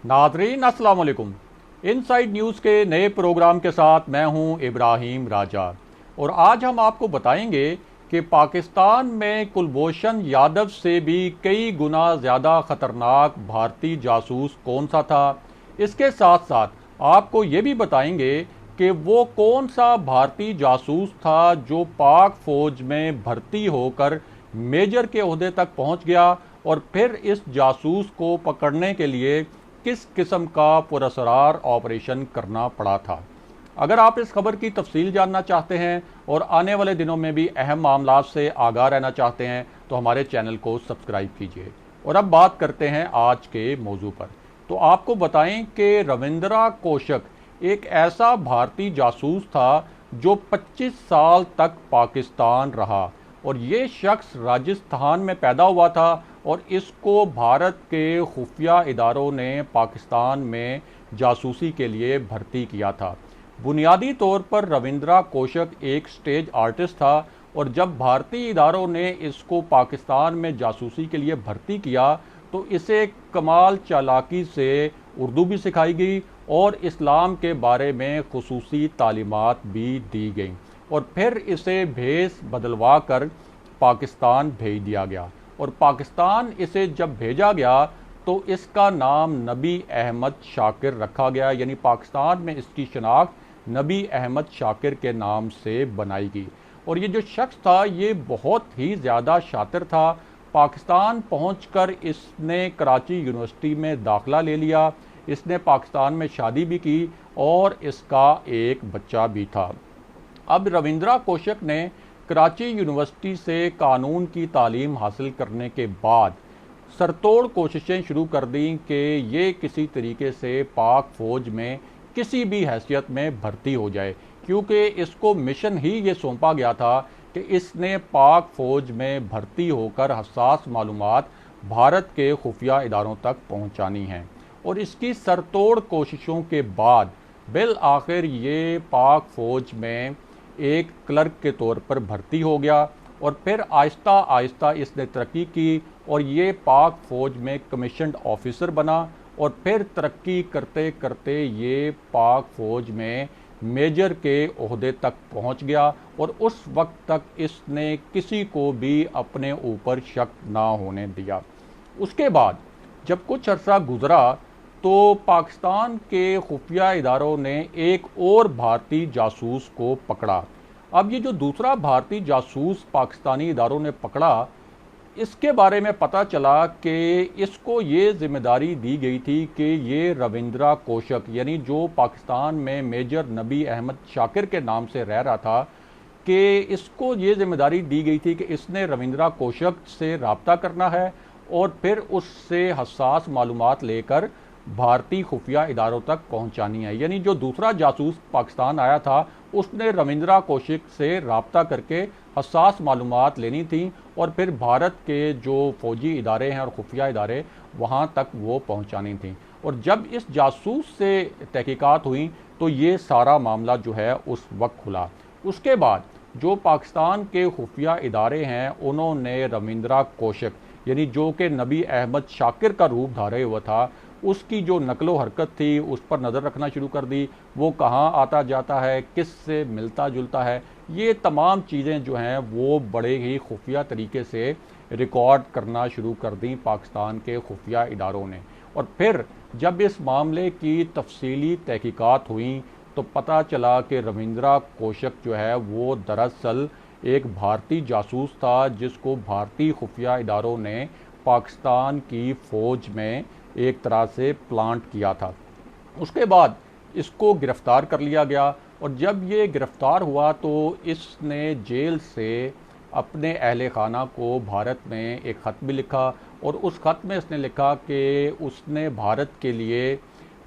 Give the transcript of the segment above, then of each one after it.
Nadreen अस्सलाम वालेकुम। Inside news के नए प्रोग्राम के साथ मैं हूं इब्राहिम राजा और आज हम आपको बताएंगे कि पाकिस्तान में कुलभूषण यादव से भी कई गुना ज़्यादा ख़तरनाक भारतीय जासूस कौन सा था। इसके साथ साथ आपको ये भी बताएंगे कि वो कौन सा भारतीय जासूस था जो पाक फ़ौज में भर्ती होकर मेजर के ओहदे तक पहुंच गया और फिर इस जासूस को पकड़ने के लिए किस किस्म का पुरअसरार ऑपरेशन करना पड़ा था। अगर आप इस खबर की तफसील जानना चाहते हैं और आने वाले दिनों में भी अहम मामलात से आगाह रहना चाहते हैं तो हमारे चैनल को सब्सक्राइब कीजिए। और अब बात करते हैं आज के मौजू पर। तो आपको बताएं कि रविंद्रा कोशक एक ऐसा भारतीय जासूस था जो 25 साल तक पाकिस्तान रहा और ये शख्स राजस्थान में पैदा हुआ था और इसको भारत के खुफिया इदारों ने पाकिस्तान में जासूसी के लिए भर्ती किया था। बुनियादी तौर पर रविंद्रा कोशक एक स्टेज आर्टिस्ट था और जब भारतीय इदारों ने इसको पाकिस्तान में जासूसी के लिए भर्ती किया तो इसे कमाल चालाकी से उर्दू भी सिखाई गई और इस्लाम के बारे में खुसूसी तालीमात भी दी गई और फिर इसे भेस बदलवा कर पाकिस्तान भेज दिया गया। और पाकिस्तान इसे जब भेजा गया तो इसका नाम नबी अहमद शाकिर रखा गया, यानी पाकिस्तान में इसकी शनाख्त नबी अहमद शाकिर के नाम से बनाई गई। और ये जो शख्स था ये बहुत ही ज़्यादा शातिर था। पाकिस्तान पहुंचकर इसने कराची यूनिवर्सिटी में दाखिला ले लिया, इसने पाकिस्तान में शादी भी की और इसका एक बच्चा भी था। अब रविंद्रा कोशक ने कराची यूनिवर्सिटी से कानून की तालीम हासिल करने के बाद सरतोड़ कोशिशें शुरू कर दी कि ये किसी तरीके से पाक फ़ौज में किसी भी हैसियत में भर्ती हो जाए, क्योंकि इसको मिशन ही ये सौंपा गया था कि इसने पाक फ़ौज में भर्ती होकर हसास मालूमात भारत के खुफिया इदारों तक पहुंचानी हैं। और इसकी सरतोड़ कोशिशों के बाद बिल आखिर ये पाक फ़ौज में एक क्लर्क के तौर पर भर्ती हो गया और फिर आहिस्ता आहिस्ता इसने तरक्की की और ये पाक फ़ौज में कमीशन्ड ऑफिसर बना और फिर तरक्की करते करते ये पाक फ़ौज में मेजर के ओहदे तक पहुंच गया और उस वक्त तक इसने किसी को भी अपने ऊपर शक ना होने दिया। उसके बाद जब कुछ अर्सा गुजरा तो पाकिस्तान के खुफिया इदारों ने एक और भारतीय जासूस को पकड़ा। अब ये जो दूसरा भारतीय जासूस पाकिस्तानी इदारों ने पकड़ा, इसके बारे में पता चला कि इसको ये जिम्मेदारी दी गई थी कि ये रविंद्रा कोशक, यानी जो पाकिस्तान में मेजर नबी अहमद शाकिर के नाम से रह रहा था, कि इसको ये जिम्मेदारी दी गई थी कि इसने रविंद्रा कोशक से रब्ता करना है और फिर उससे हसास मालूमात लेकर भारतीय खुफिया इदारों तक पहुंचानी है। यानी जो दूसरा जासूस पाकिस्तान आया था उसने रविंद्रा कोशक से रब्ता करके हसास मालूमात लेनी थी और फिर भारत के जो फौजी इदारे हैं और खुफिया इदारे वहां तक वो पहुंचानी थी। और जब इस जासूस से तहकीकात हुई तो ये सारा मामला जो है उस वक्त खुला। उसके बाद जो पाकिस्तान के खुफिया इदारे हैं उन्होंने रविंद्रा कोशक, यानी जो कि नबी अहमद शाकिर का रूप धारे हुआ था, उसकी जो नकलो हरकत थी उस पर नज़र रखना शुरू कर दी। वो कहाँ आता जाता है, किस से मिलता जुलता है, ये तमाम चीज़ें जो हैं वो बड़े ही खुफिया तरीके से रिकॉर्ड करना शुरू कर दी पाकिस्तान के खुफिया इदारों ने। और फिर जब इस मामले की तफसीली तहकीकात हुई तो पता चला कि रविंद्रा कोशक जो है वो दरअसल एक भारतीय जासूस था जिसको भारतीय खुफिया इदारों ने पाकिस्तान की फ़ौज में एक तरह से प्लांट किया था। उसके बाद इसको गिरफ़्तार कर लिया गया और जब ये गिरफ़्तार हुआ तो इसने जेल से अपने अहले खाना को भारत में एक ख़त भी लिखा और उस ख़त में इसने लिखा कि उसने भारत के लिए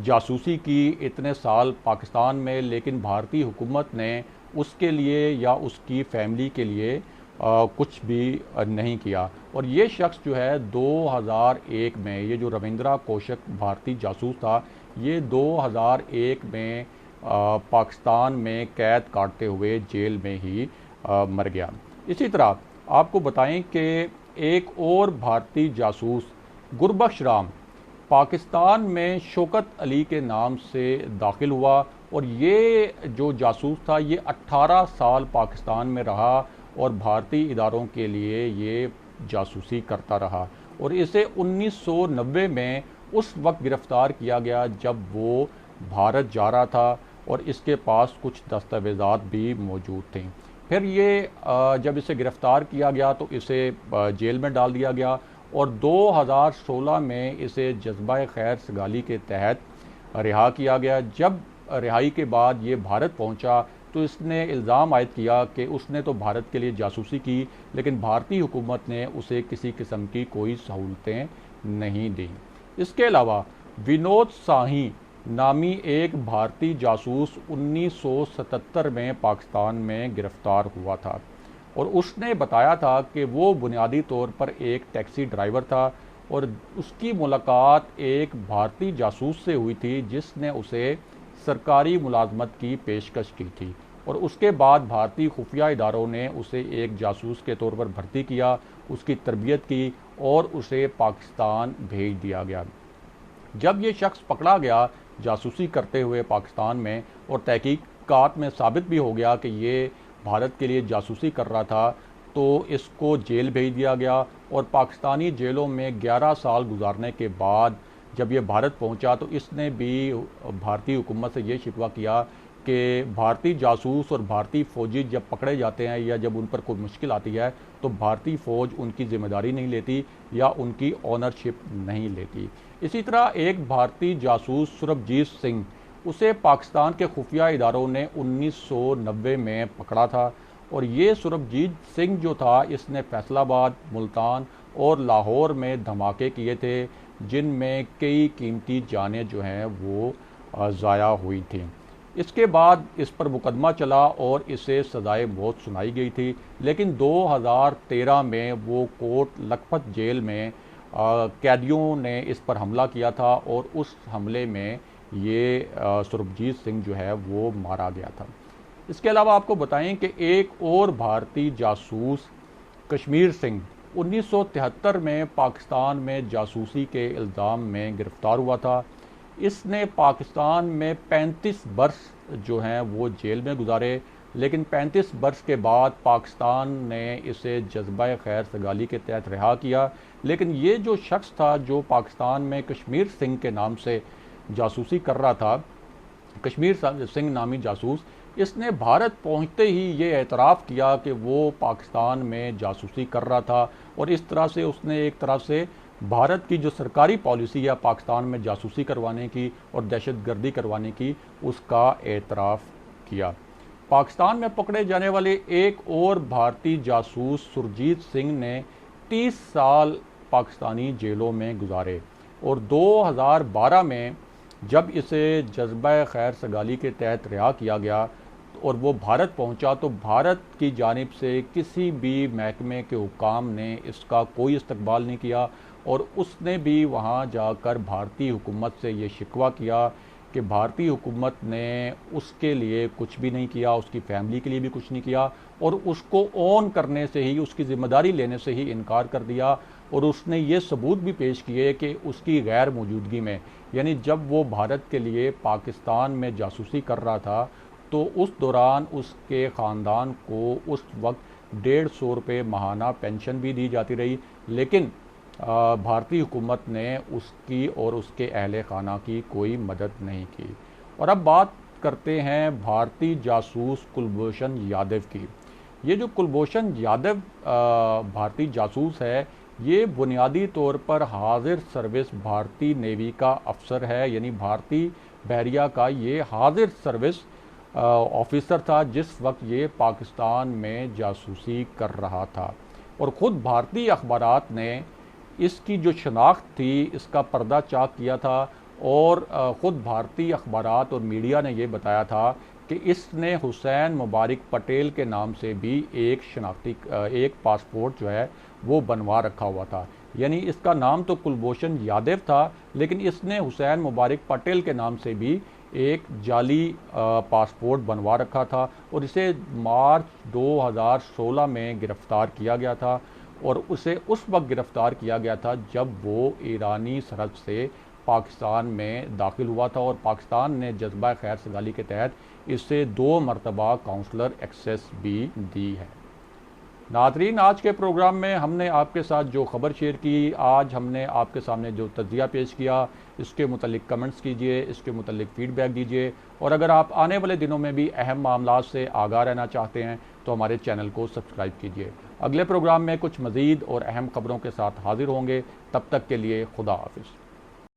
जासूसी की इतने साल पाकिस्तान में, लेकिन भारतीय हुकूमत ने उसके लिए या उसकी फैमिली के लिए कुछ भी नहीं किया। और ये शख्स जो है 2001 में, ये जो रविंद्रा कोशक भारतीय जासूस था, ये 2001 में पाकिस्तान में कैद काटते हुए जेल में ही मर गया। इसी तरह आपको बताएं कि एक और भारतीय जासूस गुरबख्श राम, पाकिस्तान में शौकत अली के नाम से दाखिल हुआ और ये जो जासूस था ये 18 साल पाकिस्तान में रहा और भारतीय इदारों के लिए ये जासूसी करता रहा और इसे 1990 में उस वक्त गिरफ़्तार किया गया जब वो भारत जा रहा था और इसके पास कुछ दस्तावेज़ात भी मौजूद थे। फिर ये जब इसे गिरफ़्तार किया गया तो इसे जेल में डाल दिया गया और 2016 में इसे जज्बा खैर सगाली के तहत रिहा किया गया। जब रिहाई के बाद ये भारत पहुंचा तो इसने इल्ज़ाम आयद किया कि उसने तो भारत के लिए जासूसी की, लेकिन भारतीय हुकूमत ने उसे किसी किस्म की कोई सहूलतें नहीं दी। इसके अलावा विनोद साही नामी एक भारतीय जासूस 1977 में पाकिस्तान में गिरफ्तार हुआ था और उसने बताया था कि वो बुनियादी तौर पर एक टैक्सी ड्राइवर था और उसकी मुलाकात एक भारतीय जासूस से हुई थी जिसने उसे सरकारी मुलाजमत की पेशकश की थी और उसके बाद भारतीय खुफिया इदारों ने उसे एक जासूस के तौर पर भर्ती किया, उसकी तरबियत की और उसे पाकिस्तान भेज दिया गया। जब ये शख्स पकड़ा गया जासूसी करते हुए पाकिस्तान में और तहकीकात में साबित भी हो गया कि ये भारत के लिए जासूसी कर रहा था, तो इसको जेल भेज दिया गया और पाकिस्तानी जेलों में 11 साल गुजारने के बाद जब ये भारत पहुंचा तो इसने भी भारतीय हुकूमत से ये शिकवा किया कि भारतीय जासूस और भारतीय फ़ौजी जब पकड़े जाते हैं या जब उन पर कोई मुश्किल आती है तो भारतीय फ़ौज उनकी ज़िम्मेदारी नहीं लेती या उनकी ऑनरशिप नहीं लेती। इसी तरह एक भारतीय जासूस सुरभजीत सिंह, उसे पाकिस्तान के खुफिया इदारों ने 1990 में पकड़ा था और ये सुरभजीत सिंह जो था इसने फैसलाबाद, मुल्तान और लाहौर में धमाके किए थे जिनमें कई कीमती जानें जो हैं वो ज़ाया हुई थी। इसके बाद इस पर मुकदमा चला और इसे सज़ाए मौत सुनाई गई थी, लेकिन 2013 में वो कोट लखपत जेल में कैदियों ने इस पर हमला किया था और उस हमले में ये सुरभजीत सिंह जो है वो मारा गया था। इसके अलावा आपको बताएं कि एक और भारतीय जासूस कश्मीर सिंह 1973 में पाकिस्तान में जासूसी के इल्ज़ाम में गिरफ़्तार हुआ था। इसने पाकिस्तान में 35 बरस जो हैं वो जेल में गुजारे, लेकिन 35 बरस के बाद पाकिस्तान ने इसे जज्बा खैर सगाली के तहत रिहा किया। लेकिन ये जो शख्स था जो पाकिस्तान में कश्मीर सिंह के नाम से जासूसी कर रहा था, कश्मीर सिंह नामी जासूस, इसने भारत पहुंचते ही ये एतराफ़ किया कि वो पाकिस्तान में जासूसी कर रहा था और इस तरह से उसने एक तरह से भारत की जो सरकारी पॉलिसी है पाकिस्तान में जासूसी करवाने की और दहशतगर्दी करवाने की, उसका एतराफ़ किया। पाकिस्तान में पकड़े जाने वाले एक और भारतीय जासूस सुरजीत सिंह ने 30 साल पाकिस्तानी जेलों में गुजारे और 2012 में जब इसे जज्बा खैर सगाली के तहत रिहा किया गया और वो भारत पहुंचा तो भारत की जानिब से किसी भी महकमे के हुकाम ने इसका कोई इस्तकबाल नहीं किया और उसने भी वहां जाकर भारतीय हुकूमत से ये शिकवा किया कि भारतीय हुकूमत ने उसके लिए कुछ भी नहीं किया, उसकी फैमिली के लिए भी कुछ नहीं किया और उसको ऑन करने से ही, उसकी ज़िम्मेदारी लेने से ही इनकार कर दिया। और उसने ये सबूत भी पेश किए कि उसकी गैर मौजूदगी में, यानी जब वो भारत के लिए पाकिस्तान में जासूसी कर रहा था तो उस दौरान उसके ख़ानदान को उस वक्त 150 रुपये माहाना पेंशन भी दी जाती रही, लेकिन भारतीय हुकूमत ने उसकी और उसके अहले खाना की कोई मदद नहीं की। और अब बात करते हैं भारतीय जासूस कुलभूषण यादव की। ये जो कुलभूषण यादव भारतीय जासूस है, ये बुनियादी तौर पर हाजिर सर्विस भारतीय नेवी का अफसर है, यानी भारतीय बहरिया का ये हाजिर सर्विस ऑफिसर था जिस वक्त ये पाकिस्तान में जासूसी कर रहा था। और ख़ुद भारतीय अखबारात ने इसकी जो शनाख्त थी इसका पर्दा चाक किया था और ख़ुद भारतीय अखबारात और मीडिया ने ये बताया था कि इसने हुसैन मुबारक पटेल के नाम से भी एक पासपोर्ट जो है वो बनवा रखा हुआ था। यानी इसका नाम तो कुलभूषण यादव था, लेकिन इसने हुसैन मुबारक पटेल के नाम से भी एक जाली पासपोर्ट बनवा रखा था और इसे मार्च 2016 में गिरफ़्तार किया गया था और उसे उस वक्त गिरफ़्तार किया गया था जब वो ईरानी सरहद से पाकिस्तान में दाखिल हुआ था और पाकिस्तान ने जज्बा खैर सगाली के तहत इसे 2 मरतबा काउंसलर एक्सेस भी दी है। नाज़रीन, आज के प्रोग्राम में हमने आपके साथ जो खबर शेयर की, आज हमने आपके सामने जो तज्ज़िया पेश किया, इसके मुतल्लिक कमेंट्स कीजिए, इसके मुतल्लिक फ़ीडबैक दीजिए और अगर आप आने वाले दिनों में भी अहम मामलात से आगाह रहना चाहते हैं तो हमारे चैनल को सब्सक्राइब कीजिए। अगले प्रोग्राम में कुछ मज़ीद और अहम खबरों के साथ हाजिर होंगे। तब तक के लिए खुदा हाफिज़।